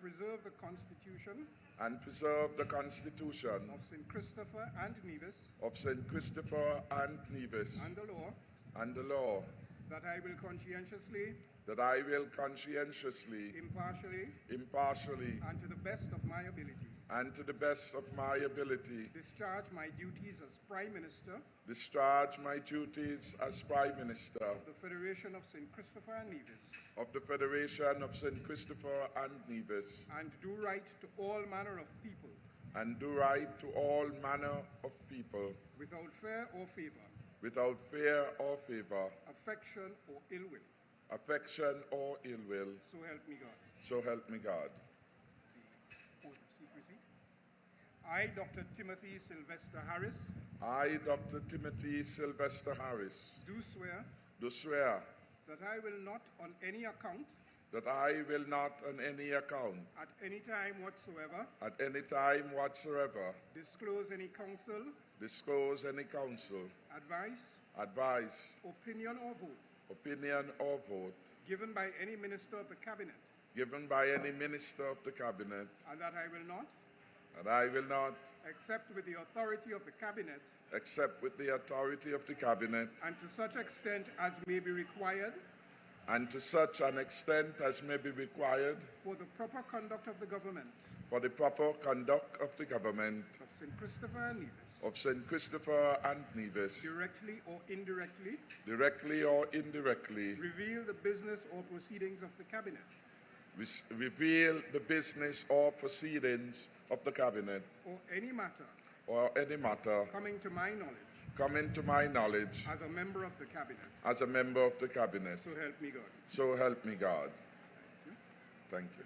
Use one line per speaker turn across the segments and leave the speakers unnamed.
preserve the Constitution
and preserve the Constitution
of St. Christopher and Nevis
of St. Christopher and Nevis
and the law,
and the law,
that I will conscientiously,
impartially,
and to the best of my ability, discharge my duties as Prime Minister of the Federation of St. Christopher and Nevis, and do right to all manner of people, without fear or favor, affection or ill will. So help me God. The oath of secrecy. I, Dr. Timothy Sylvester Harris, do swear that I will not on any account, at any time whatsoever, disclose any counsel, advice, opinion or vote given by any minister of the cabinet, and that I will not, except with the authority of the cabinet, and to such extent as may be required, for the proper conduct of the government, of St. Christopher and Nevis, directly or indirectly, reveal the business or proceedings of the cabinet, or any matter coming to my knowledge as a member of the cabinet. So help me God. Thank you.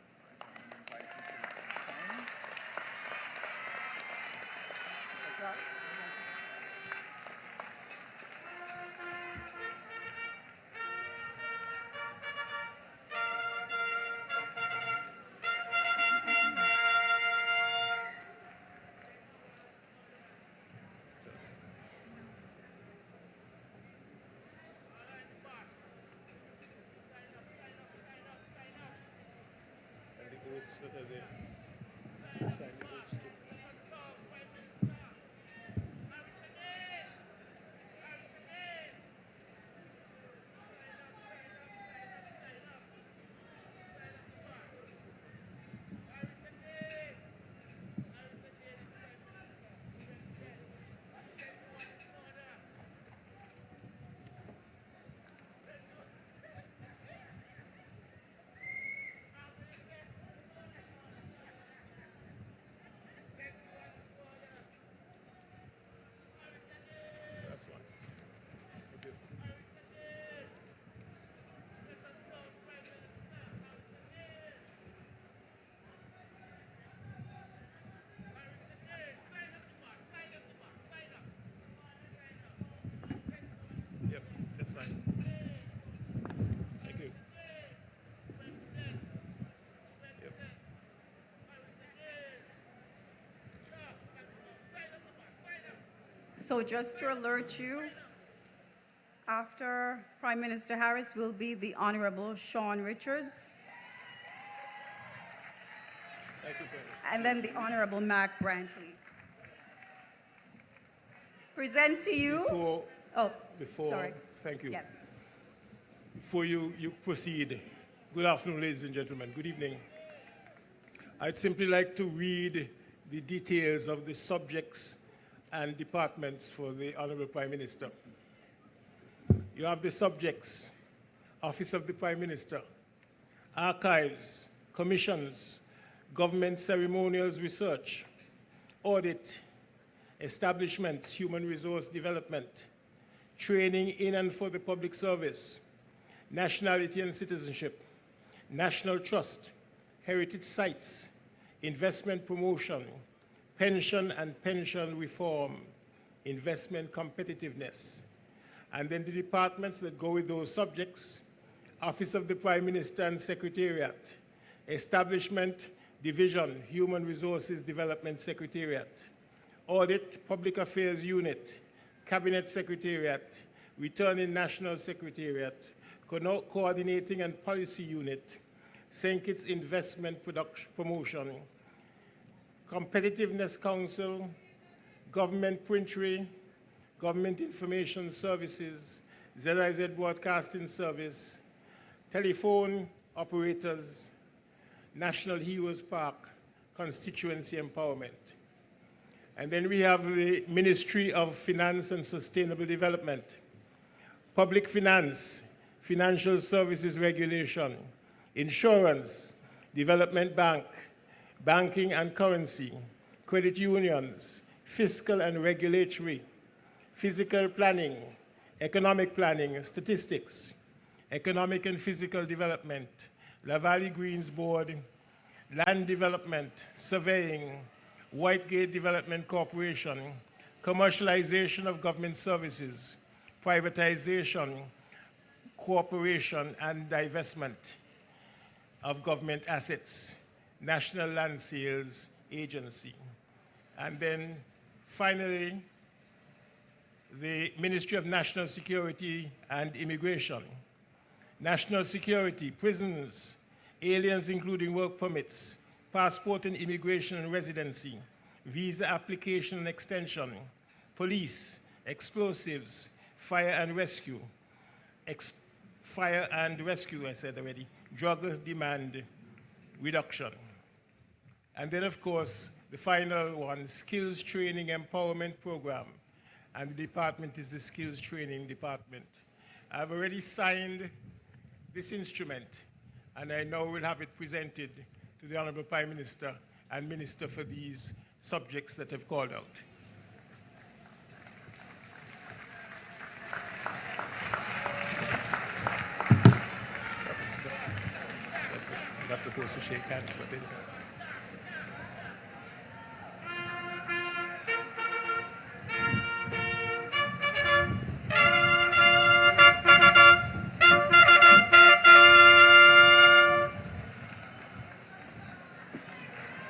So just to alert you, after Prime Minister Harris will be the Honourable Sean Richards.
Thank you, President.
And then the Honourable Mark Brantley. Present to you. Sorry.
Thank you.
Yes.
Before you proceed, good afternoon, ladies and gentlemen. Good evening. I'd simply like to read the details of the subjects and departments for the Honourable Prime Minister. You have the subjects: Office of the Prime Minister, Archives, Commissions, Government Ceremonials Research, Audit, Establishments, Human Resource Development, Training in and for the Public Service, Nationality and Citizenship, National Trust, Heritage Sites, Investment Promotion, Pension and Pension Reform, Investment Competitiveness. And then the departments that go with those subjects: Office of the Prime Minister and Secretariat, Establishment, Division, Human Resources Development Secretariat, Audit, Public Affairs Unit, Cabinet Secretariat, Returning National Secretariat, Coordinating and Policy Unit, St. Kitts Investment Promotion, Competitiveness Council, Government Printry, Government Information Services, ZIZ Broadcasting Service, Telephone Operators, National Heroes Park, Constituency Empowerment. And then we have the Ministry of Finance and Sustainable Development, Public Finance, Financial Services Regulation, Insurance, Development Bank, Banking and Currency, Credit Unions, Fiscal and Regulatory, Physical Planning, Economic Planning, Statistics, Economic and Physical Development, La Valley Greens Board, Land Development, Surveying, Whitegate Development Corporation, Commercialization of Government Services, Privatization, Cooperation and Divestment of Government Assets, National Land Sales Agency. And then finally, the Ministry of National Security and Immigration, National Security, Prisons, Aliens including work permits, Passport and Immigration and Residency, Visa Application and Extension, Police, Explosives, Fire and Rescue, I said already, Drug Demand Reduction. And then, of course, the final one, Skills Training Empowerment Program. And the department is the Skills Training Department. I've already signed this instrument, and I now will have it presented to the Honourable Prime Minister and Minister for these subjects that have called out. I'm not supposed to shake hands, but